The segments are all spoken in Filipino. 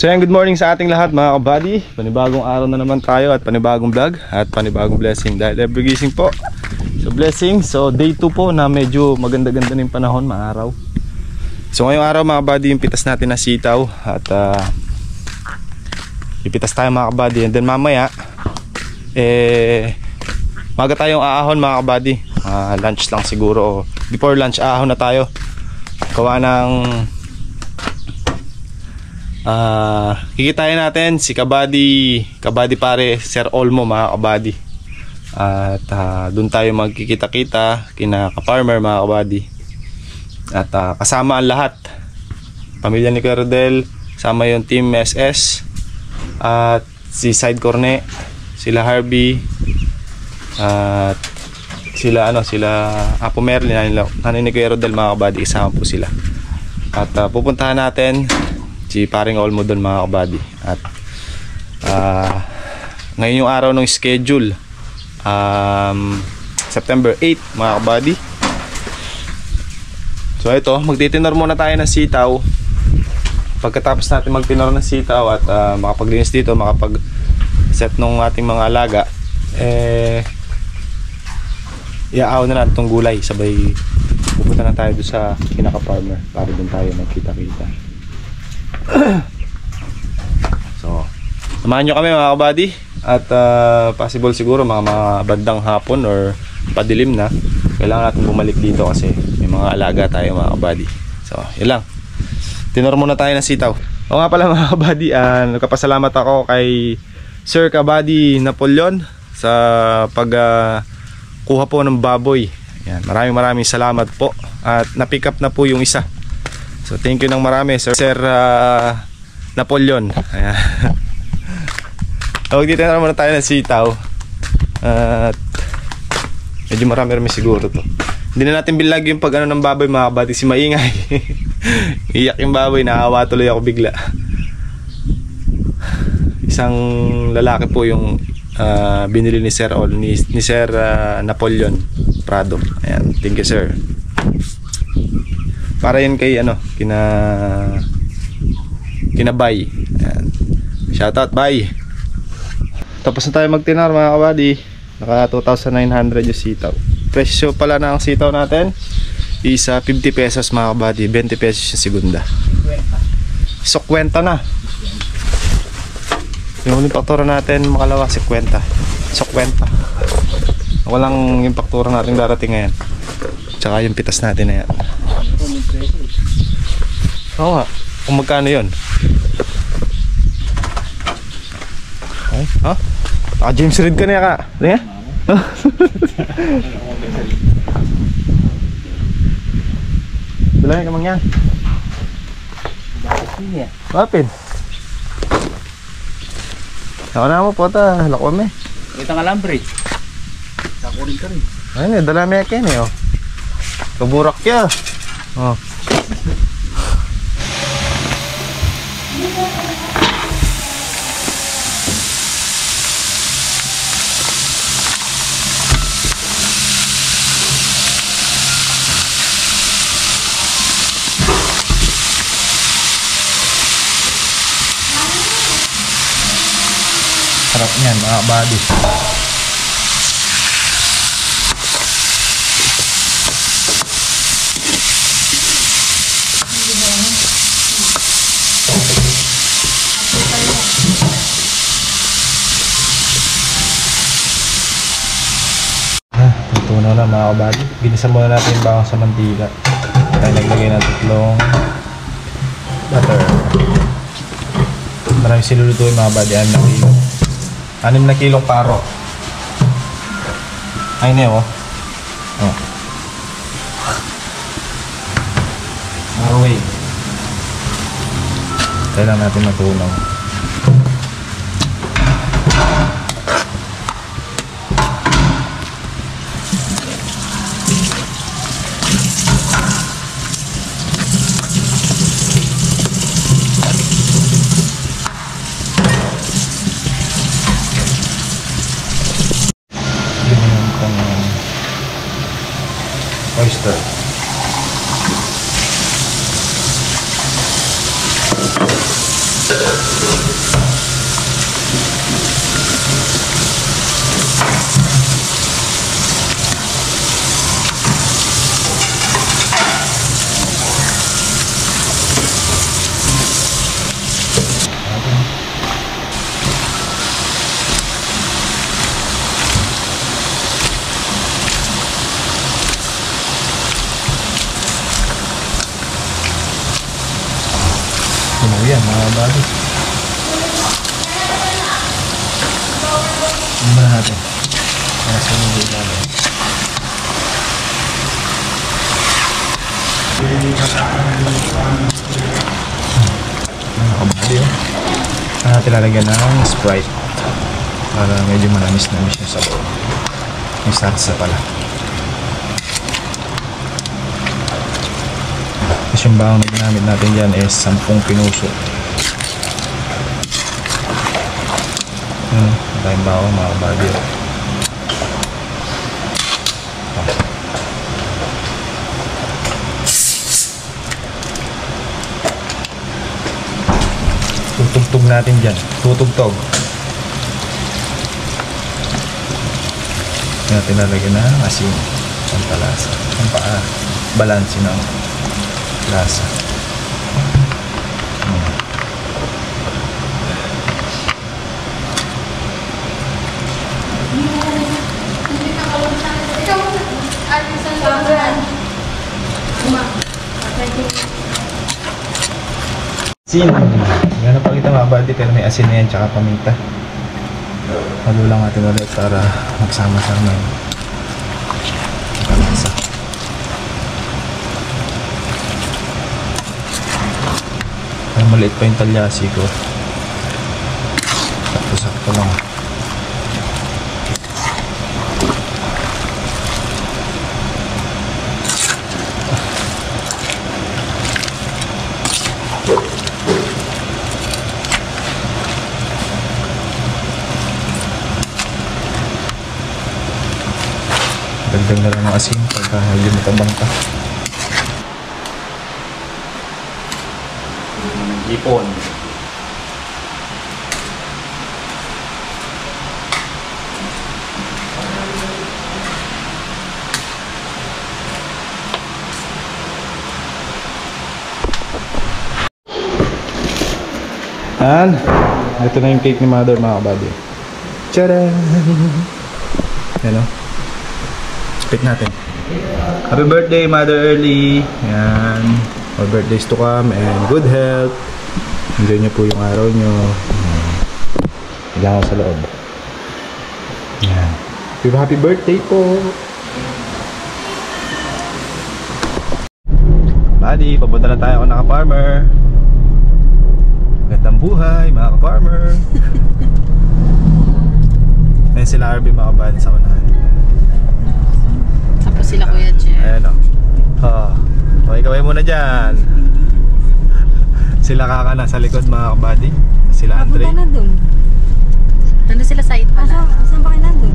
So yan, good morning sa ating lahat mga kabady. Panibagong araw na naman tayo at panibagong vlog at panibagong blessing dahil every gising po. So blessing, so day 2 po na medyo maganda-ganda na yung panahon, maaraw. So ngayong araw mga kabady, yung pitas natin na sitaw at ipitas tayo mga kabady. And then mamaya maga tayong aahon mga kabady, lunch lang siguro, before lunch aahon na tayo. Gawa ng kikitain natin si kabady pare Sir Olmo mga kabady. At doon tayo magkikita-kita kina ka-farmer mga kabady. At kasama ang lahat, pamilya ni Kuya Rodel, sama yung team SS at si Side Corne, sila Harvey at sila Apo Merlin, nanin ni Kuya Rodel mga kabady, isama po sila. At pupuntahan natin si paring Olmo doon mga kabady. At ngayon yung araw ng schedule, September 8 mga kabady. So ito, magtitinor muna tayo ng sitaw. Pagkatapos natin magtinor ng sitaw at makapaglinis dito, makapag set ng ating mga alaga, iaaw na natin itong gulay. Sabay pupunta na tayo doon sa pinaka-farmer para doon tayo magkita-kita. So samahan nyo kami mga kabady. At possible siguro mga bandang hapon or padilim na, kailangan natin bumalik dito kasi may mga alaga tayo mga kabady. So yun lang, tinor muna tayo ng sitaw. O nga pala mga kabady, nagpapasalamat ako kay Sir Kabady Napoleon sa pagkuha po ng baboy. Yan, maraming salamat po. At na-pick up na po yung isa. So thank you ng marami Sir Napoleon. Ayan. So dito na muna tayo ng sitaw. At medyo marami siguro to. Hindi na natin bilag yung pag ng baboy mga kabady, si maingay. Iyak yung baboy, naawa tuloy ako bigla. Isang lalaki po yung binili ni Sir Napoleon Prado. Ayan, thank you sir. Para yun kay kina Bay. Ayan. Shoutout Bay. Tapos na tayo magtinar mga kabady. Naka 2,900 yung sitaw. Presyo pala na ang sitaw natin isa 50 pesos mga kabady, 20 pesos yung segunda. So kwenta na. Yung huling faktura natin makalawa 50. So kwenta. Walang yung faktura natin darating ngayon. Tsaka yung pitas natin na yan. Oo nga, kung magkano yun. Ay, ha? James Reed ka niya ka. Ano yan? Bilangin ka mang yan. Bakit? Ako na mo po ta, lako me. Kita nga lambre. Sakurin ka rin. Ayun dala me yan oh. Kaburak ya. Oh. Sarap niyan mga kabady. Tutunaw na mga kabady. Ginisa muna natin yung bawang sa mantika. Tayo naglagay ng tatlong butter. Maraming silulutuin mga kabady. 6 na kilong paro. Ay na oh. Oh. Away. Tayo lang natin matunaw. Oyster. Sunog yan mga kabady. Ano ba natin? Sunog yung lalo. Mga kabady oh. Natin lalagyan ng Sprite para medyo manamis-namis yung sabaw. May salsa pala. Tapos yung bawang na ginamit natin dyan is 10 pinuso. Tayong bawang mga kabady. Tutugtog natin dyan. Tutugtog. Natin lalagyan na asin. Pampalasa. Balansi ng lasa. Asin. Yan ang pakita mga kabady, pero may asin na yan tsaka paminta. Halo lang natin ulit para magsama-sama yung kalasa. Ay, maliit pa yung talyasi ko. Sakto-sakto lang. Dagdag na lang ng asin pagka medyo matabang pa. Ipon. Yan. Ito na yung cake ni Mother mga kabady. Tcharam! Yan o. Spit natin. Happy birthday Mother Early. Yan. All birthdays to come and good health. Enjoy nyo po yung araw nyo. Hilang ako sa loob. Yan. Happy birthday po. Buddy, papunta na tayo ako naka-farmer. Gandang buhay mga ka-farmer. Ayan sila RB mga kabady sa unahan. Tapos sila Kuya Jeff. Ayan o. Okay, kaway muna dyan. Sila Kaka nasa likod mga kabady. Sila Andre. Papunta na dun. Nandun sila side pala. Saan ba kayo nandun?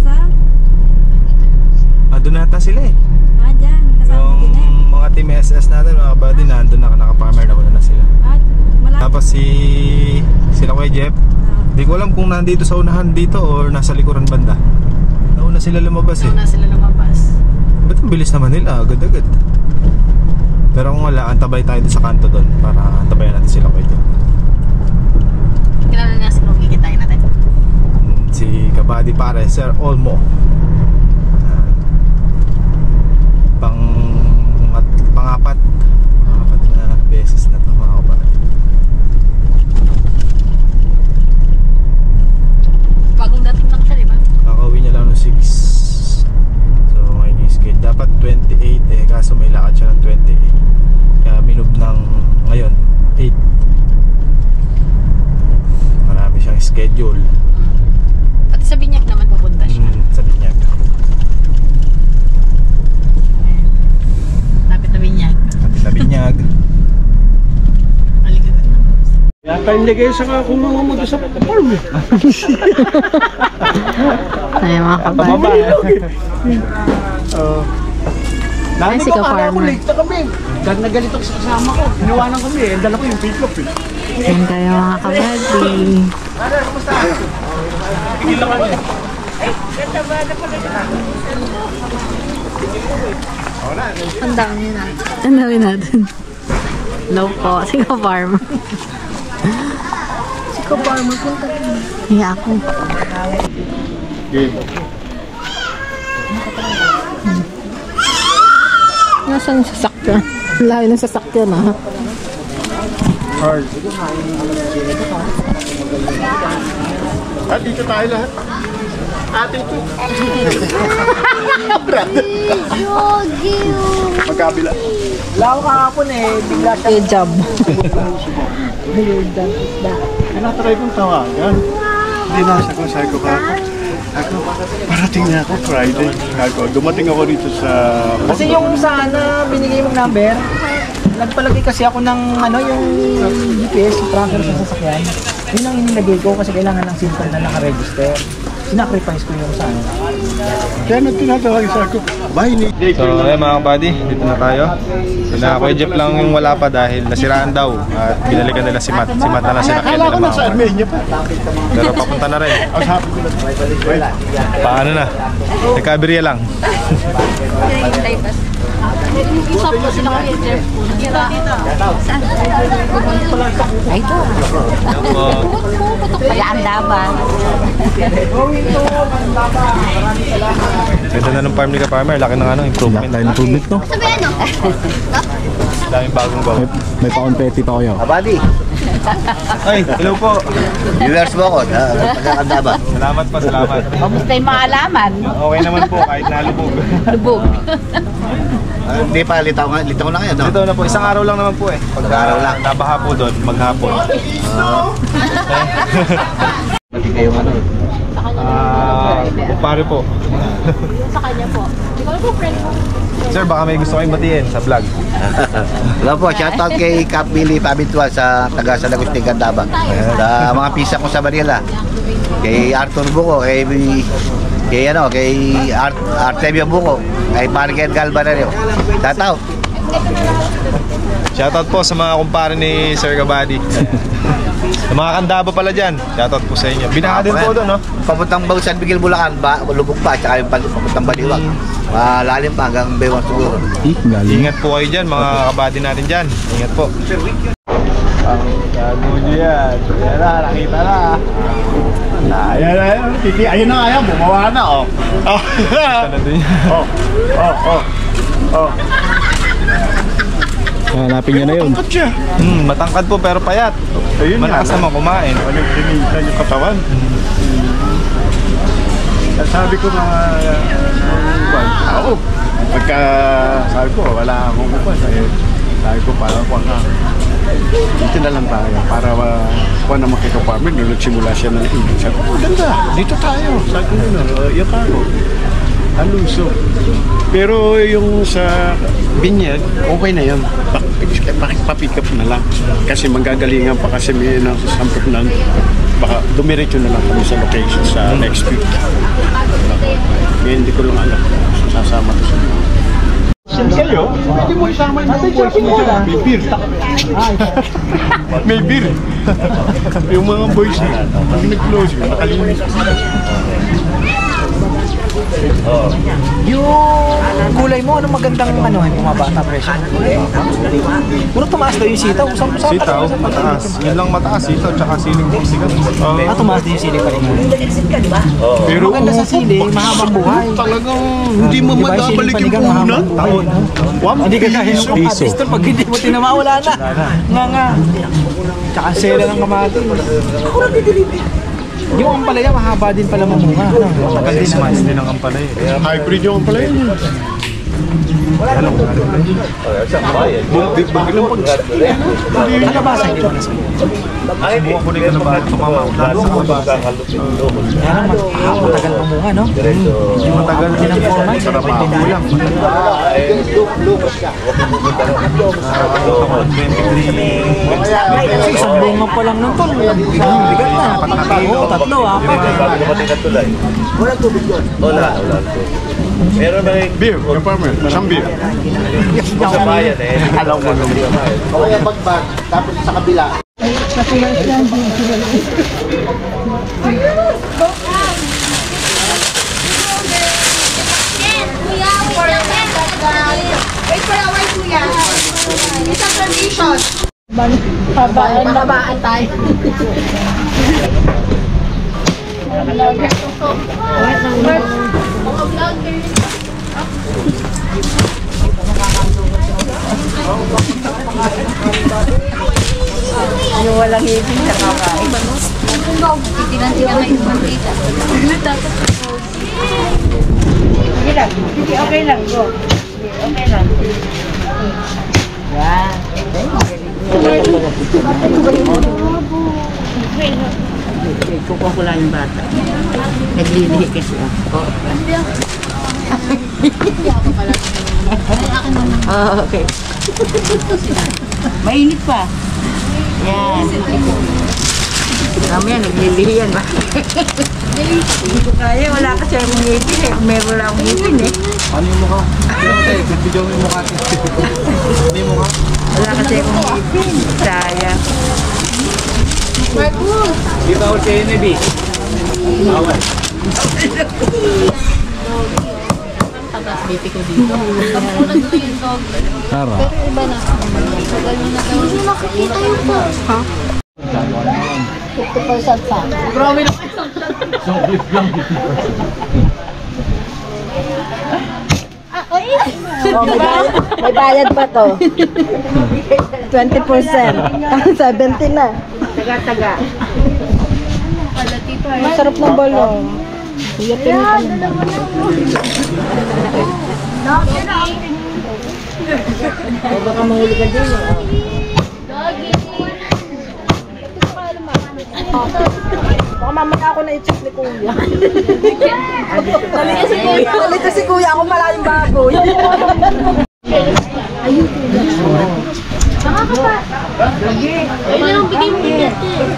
Sa? Doon nata sila eh. Dyan. Kasama Yung din eh. mga team SS natin mga kabady, nandun na naka-farmer na muna na sila. Malapit. Tapos sila Kuya Jeff. Hindi ko alam kung nandito sa unahan dito or nasa likuran banda. Nauna sila lumabas eh. Nauna sila lumabas. Ba't ang bilis naman nila? Agad-agad. Pero kung wala, antabay tayo sa kanto doon para antabayan natin sila Kuya Jeff. Kailangan nga sila kikitain natin. Si kabady pare, Sir Olmo. Pangapat na beses na ito mga kabady. Bagong dating lang siya, di ba? Kakauwi niya lang ng 6. So ngayon yung schedule dapat 28 eh, kaso may lakad siya ng 28. Kaya minob ng ngayon 8. Marami siyang schedule. Pati sa Binyak naman pupunta siya. Sa Binyag. Lapit na Binyak. Kapit na Binyag. Maligod. Yata hindi kayo sa kakulungan mo sa farm eh. Ay, mga kabay. Ay, si ka-farmer. Late na kami. Dahil nagalit ako sa kasama ko. Iniwanan kami eh. Dala ko yung pick-up eh. Yan kayo mga kabady. Ang dami natin. Ang dami natin. Low po. Si ka-farmer. Si ka-farmer punta rin. Hiya ako. Game. Nasaan yung sasakyan? Layo ng sasakyan ah. At dito tayo lahat. Ating ko. Magkabila. Wala ako kahapon eh, bigla siya. Good job. Ano try kong tawagan? Hindi nasa ko, sabi ko kahapon. Ako, parating na ako Friday. Ako, dumating ako dito sa... Kasi yung sana binigay mong number, nagpalagay kasi ako ng ano, yung GPS, yung tracker sa sasakyan. Yun ang inilagay ko kasi kailangan ng SIM card na nakaregister. Sinacrifice ko yung sana. Kaya nang tinatawag sa ako, bye ni... So, ayun mga kabady, dito na tayo. Na Kuya Jeff lang yung wala pa dahil nasiraan daw at binalikan nila si Matt. Si Matt na lang sinakyan Akala nila ko mga nasa kabady. Armenia pa. Pero papunta na rin. Ang sabi ko lang, Paano na? Recovery lang. Isa po sila kay Jeff. Dito. Saan? Ay, ito. Kaya ang laban. Ganda na ng farm ni Ka-Farmer. Laki ng ano, improvement. Tayo ng tubig to. Sabi ano? Daming bagong bago. May pa-confetti pa kayo. Abadi, Ay, hello po. viewers mo ako, pagkakanda ba? Salamat pa, salamat. Kamusta yung mga alaman? Okay naman po kahit nalubog. Lubog. Hindi pa, litaw ko na ngayon, no? Dito na po, isang araw lang naman po eh. Pag Araw lang. nabaha po doon, maghapon. Pati kayo ano? Pare po. Sa kanya po. Ikaw po, friend mo. Sir, baka may gusto kayong batiin sa vlog. Hello po, shoutout kay Cap Billy Pabitual sa taga San Agustin Candaba. Sa mga pisa ko sa Manila. Kay Arthur Buco, kay Artemio Buco, kay Margaret Galvanario. Shoutout. Shoutout po sa mga kumpare ni Sir Gabady. Sa mga kandaba pala dyan, shoutout po sa inyo. Binaha din po doon, no? Papuntang Bang San Miguel, Bulacan, lubog pa, tsaka yung papuntang Baliwag. Malalim pa hanggang Bewang siguro. Ingat po kayo dyan, mga kabady natin dyan. Ingat po. Ang gago nyo yan. Yan na, nakita na. Ayan, ayan. Titi, ayun na, ayan. Bumawa na, oh. Oh. Ito na din yan. Oh, oh, oh. Oh. Hanapin niya na yun. Tangkad siya. Matangkad po pero payat. Ayun Malakas nga. naman kumain. Ano, tinitan yung katawan. Sabi ko mga oo. Pagka sabi ko, wala akong upan. Sabi ko, parang kuha nga. Dito na lang tayo. Para kuha naman kay Ka-Farmer. Nung nagsimula siya ng ibig. Sabi ko, ganda. Dito tayo. Sabi ko, yung ako. Aluso. Pero yung sa binyag, okay na yun. Papick up na lang. Kasi manggagalingan pa kasi may sampok na baka dumiretso na lang kami sa location sa next week. Ngayon hindi ko lang alam. Sasama ko sa mga. Sa'yo, hindi mo isama yung mga boys mo dyan. May beer. May beer. Yung mga boys na, pag nag-close yun, nakalimutan. Yung gulay mo, anong magandang ano, bumaba na presyo? Puro tumaas daw yung sitaw. Sitaw, mataas. Yun lang mataas, sitaw, tsaka siling po sigat. Tumaas din yung sili pa rin. Pero Maganda sa sili, mahabang buhay. talagang hindi mo magabalik yung puhunan. Taon. Hindi ka kaya yung kamatis doon. Pag hindi mo tinama, wala na. Nga. Tsaka sela ng kamatis. Yung ampalaya, mahaba din pala mamunga. Matagal din naman. Hindi ng kampalay. Hybrid yung pala yun. Nakabasa hindi mo na sa'yo. Subukan ko rin ka na ba tumama ako dahil sa kabasa. Kaya naman, matagal mamunga, no? Hindi matagal din ang format. Sarap ang kulang. Kasi isang bunga pa lang ng tol. Bigat na. Tatlo, apat. Wala tubig doon. Wala. Beer, Ka-Farmer. Isang beer. Alam ko nung o kaya bagbag, tapos sa kabila. Wait for a while, kuya. It's a tradition. Babaan tayo. Yung walang hibing na kakain. Tinan-tinan na yung bandita. Sige lang. Sige, okay lang. Go. Sige, okay lang. Yan. Kukuha ko lang yung bata. Naglilihi kasi ako. Oh, okay. Mainit pa. Yan. Mamaya naglilihi yan ba? Hindi ko kaya. Wala kasi akong ngipin eh. Meron lang akong ngipin eh. Ano yung mukha? Video mo yung mukha. Ano yung mukha? Wala kasi akong ngipin. Sayang. Di ba ulit kayo, Nebi? Bawal. Baby ko dito. Kapunan ko yung dog. Tara. Pero iba na. Tagal mo na daw. Hindi makikita yun po. Ha? 50% pa. Grabe na. May bayad pa to. 20%. 70 na. Taga-taga. Masarap ng balong. Iyatin mo ka naman. O baka mahuli ka din. Baka mamaya ako na i-check ni Kuya. Kalito si Kuya. Ako malayong baboy. Ayun po. Baka ka pa. Ayun lang bigay mo dito.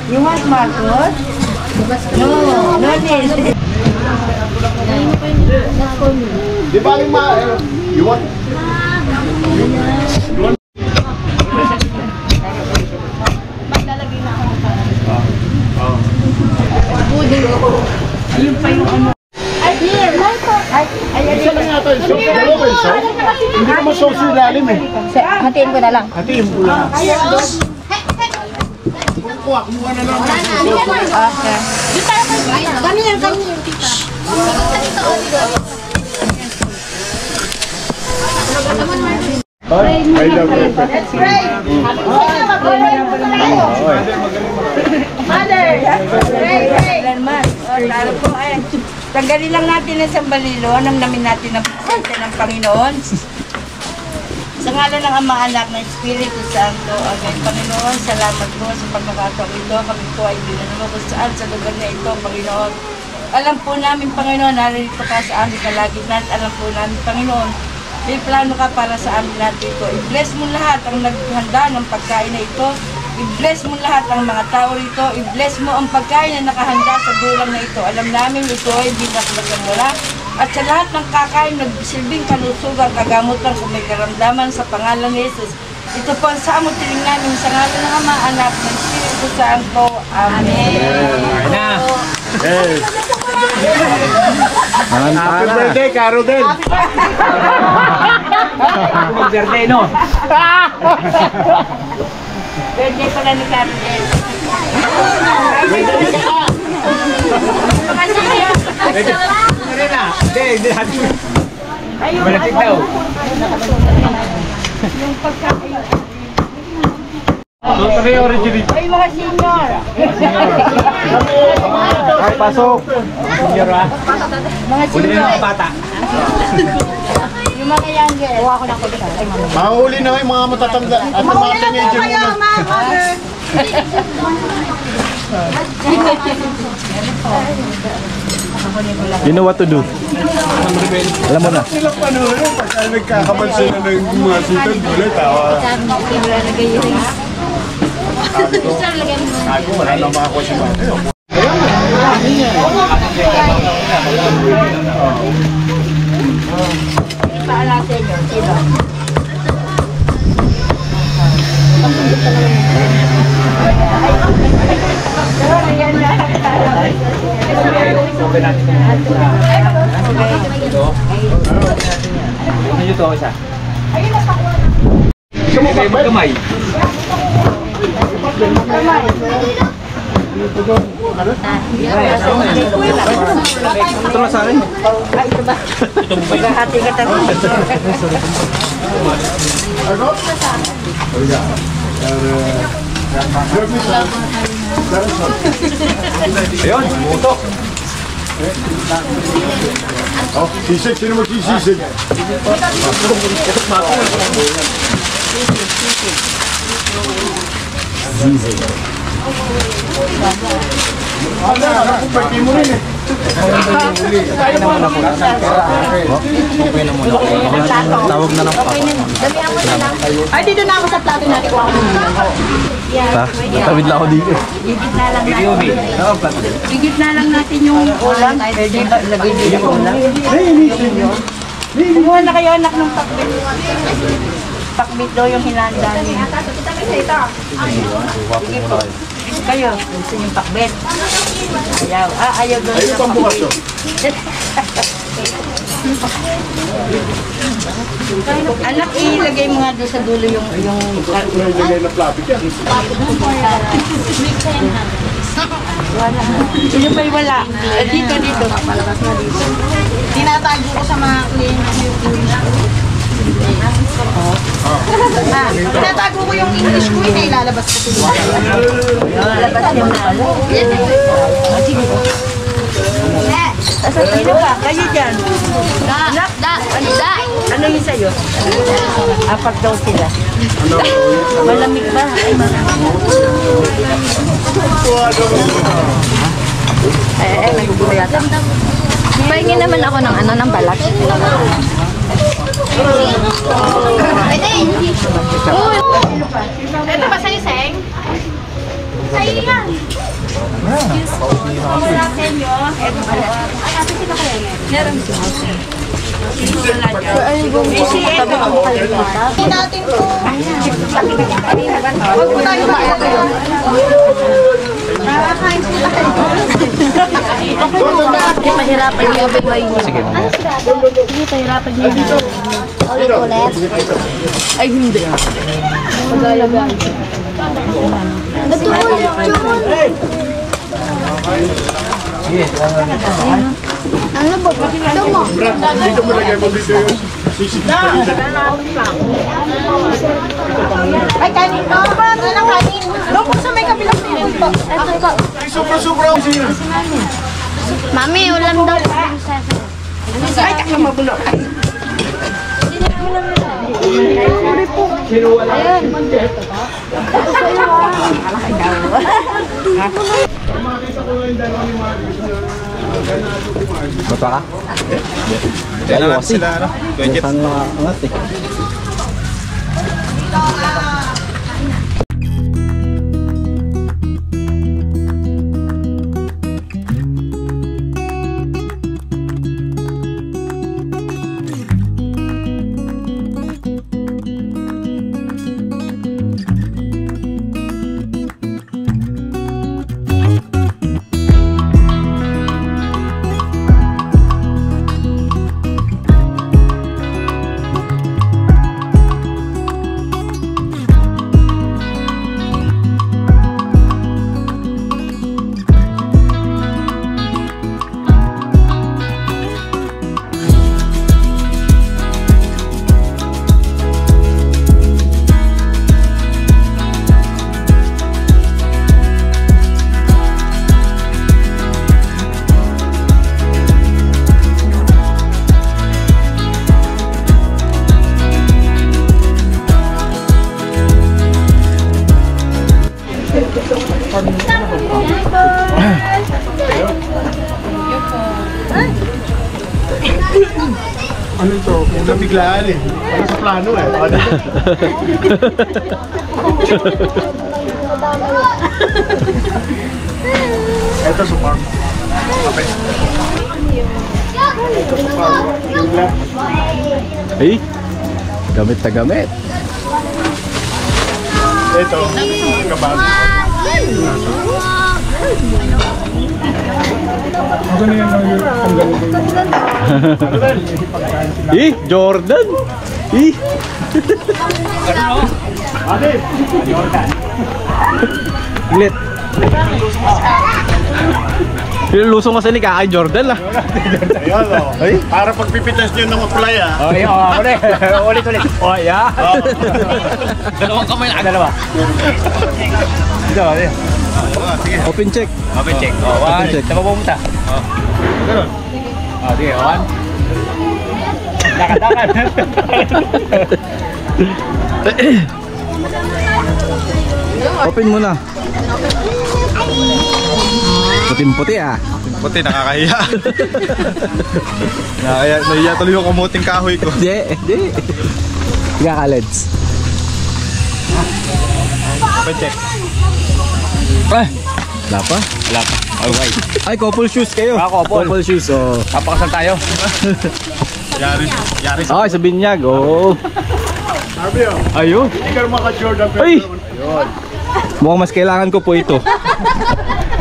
You want Marcos? No, no need. Di ba yung you want? Ayun pa yung ano. Ay, here, Isa lang yata yung sauce. Dalawa yung sauce. Hindi naman sauce yung lalim eh. hatiin ko na lang. Hatiin mo lang. Kumuha na lang. Okay. Kami yan, kami yan, tita. I love it. Let's pray. Mother, pray. Landman. Taro po ay. Tanggalin lang natin ang sambalilo. Namnamin natin ang presensya ng Panginoon. Sa ngalan ng Ama, Anak, ng Espiritu Santo, Amen. Panginoon, salamat po sa pagkakataong ito. Kami po ay binanong kung saan sa lugar na ito, Panginoon. Alam po namin, Panginoon, narito ka sa aming kalagitnaan. Alam po namin, Panginoon, may plano ka para sa amin natin ito. I-bless mo lahat ang naghanda ng pagkain na ito. I-bless mo lahat ang mga tao rito. I-bless mo ang pagkain na nakahanda sa dulang na ito. Alam namin ito ay binakbagan mo lang. At sa lahat ng kakain, nagsilbing kalusugan, kagamutan kung may karamdaman sa pangalan ni Jesus. Ito po ang samot tiling namin sa ngalan ng Ama, Anak, ng Espiritu Santo. Amen. Yes. Happy birthday, Caro din. Mag-jardino. Birthday pala ni Carmen. Hindi. Malapit daw. Ito kayo original. Ay, mga senior. Pasok. Senior ha. Mga Uli senior. na mga bata. Yung mga younger. Huwag ako na ko dito. Ay, mama. Mahuli na yung mga matatanda at yung mga teenager muna. You know what to do. Alam mo na. Silang panahon yun, pagka nagkakaman sila ng mga sitan, bulit tawa. Sabi ko, wala nang makakuha si Mate. Paalasin nyo. Sino? Ano nyo to isa? Kamay. Ito na sa akin. Ay, ito ba? Maghahati ka tayo. Ayun, mutok. Oh, sisig. Sino magsisisig? Tawag na lang pa. Ay, dito na ako sa plato natin. Tawid lang ako dito. Higit na lang natin yung ulam. Pwede ba lagay dito yung ulam? Kumuha na kayo anak ng pakbit. Pakbit daw yung hinanda niya. Sige po. Kayo, gusto yung pakbit. Ayaw. Ayaw doon sa pakbit. Anak, ilagay mo nga doon sa dulo yung sino pa'y wala? Dito. Tinatago ko sa mga kliyente. Tinatago ko yung English ko, ilalabas ko sila. Lalabas niyo na. Sino ka? Kayo dyan. Ano yung sa'yo? Apat daw sila. Malamig ba? Ay, malamig. May gugulo yata. Pahingin naman ako ng balat. Ito ba sa'yo, Seng? Sa'yo yan. Wala sa inyo. Ito po. Ay, ate sila kayo. Meron si Jose. Hindi natin po. Huwag po tayo makakaya. Nakakain sila kayo. Mahirapan niyo ba yung... Sige, pahirapan niyo. Ulit. Ay, hindi. Magalaga. Ito ulit yun. Ano ba? Ito mo. Dito mo lagay mo dito yung sisig. Ay, kanin ko. Anong kanin? Doon po sa may kabilang pinili po. Ito po. Sobra-sobra ang sino. Mami, ulam daw. Ay, kaka mabulok. Bata ka? Ayaw kasi. Saan mga angat eh. Ano ito? Kung nabiglaan eh. Ano sa plano eh. Ano? Ito sa farm. Okay. Ito sa farm. Yung lang. Ay, gamit na gamit. Ito, kabado. Ako na yan ang galing. Eh, Jordan. Eh. Ate! Ulit. Nilusong kasi ni Kakay Jordan ah. Ayun o. Para pagpipitas nyo ng apply ah. Oh, yun. Ulit. Oh, yeah. Dalawang kamay na. Dalawa. Ito. Open check. Open check. Oh, one. Saan pa pumunta? Ganun. Oh, sige. One. Lakad. Open muna. Puting-puti ah. Puti, nakakahiya. Nahiya tuloy yung kamuting kahoy ko. Hindi. Tiga ka, Leds. Open check. Wala pa? Okay. Ay, couple shoes kayo. Couple shoes, oh. Kapakasal tayo. Yari. Okay, sa binyag, oh. Sabi o. Ayun. Hindi ka maka-Jordan. Ay! Mukhang mas kailangan ko po ito.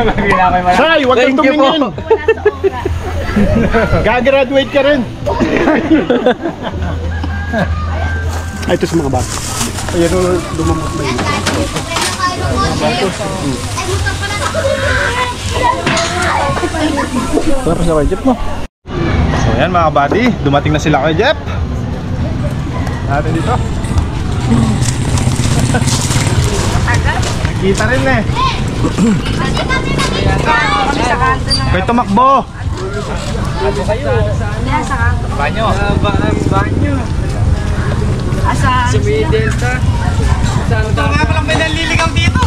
Say, huwag kang Thank you tumingin. po. Gagraduate ka rin. Ay, ito sa mga bata. Ayan o, lumamot na yun. Wala pa siya kay Jeff mo. So yan mga buddy, dumating na sila kay Jeff. Natin dito. Nakita rin eh. Kay tumakbo. Banyo. Sa may Delta. Ito nga palang may naliligaw dito.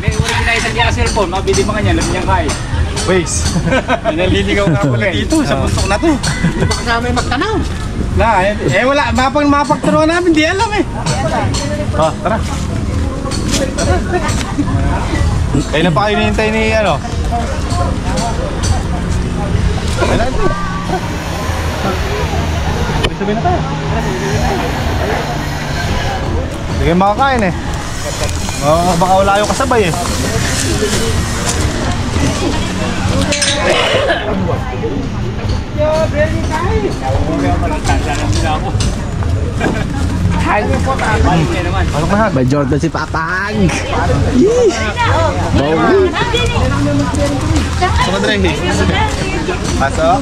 May uri kinaisan niya ka cellphone, mabili pa kanya, alam niya kay. Waze. Naliligaw nga pala eh. Dito sa bundok na to. Hindi pa kasama yung magtanaw. Wala, mapagturuan namin, di alam eh. Tara. Kayo na pa kayo hinihintay ni ano? Kailan ito? Sabihin na tayo. Hindi kayo makakain eh. Baka wala yung kasabay eh. By Jordan si Papag. Sama dre. Pasok.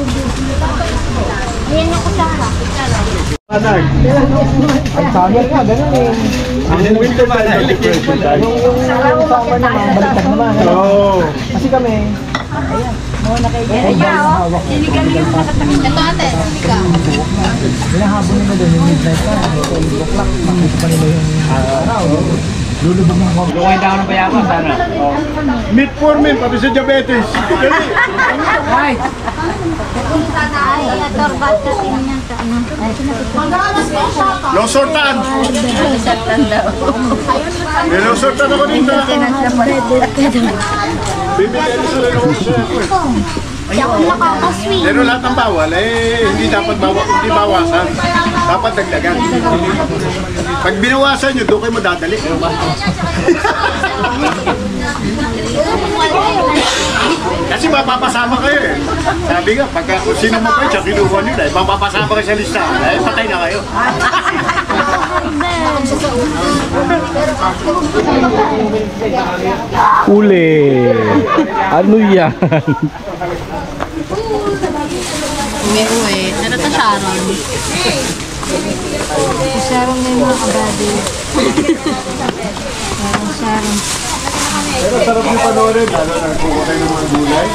Ang summer nga, ganun eh. Ang winter man, electric. Yung summer naman, baliktad naman. Oo. Kasi kami, hinahabol nila doon yung midnight pa. 12 o'clock, makita pa nila yung araw. Lulubog ng mga. Lukay daw ng bayaman, sana. Metformin, pati sa diabetes. Ay! Losortan. May losortan ako dito. Bibigyan ko sila ng losortan. Pero lahat ng bawal, hindi dapat hindi bawasan. Dapat dagdagan. Pag binawasan nyo, doon kayo madadali. Kasi mapapasama kayo eh. Sabi nga, pagka kung sino mo kayo, siya kinuha nila, mapapasama kayo sa lista. Patay na kayo. Uli. Ano yan? Uwi. Ano to, Sharon? Sharon na yung mga kabady. Sharon. Pero sarap yung panoorin, lalo na kung kayo ng mga gulay.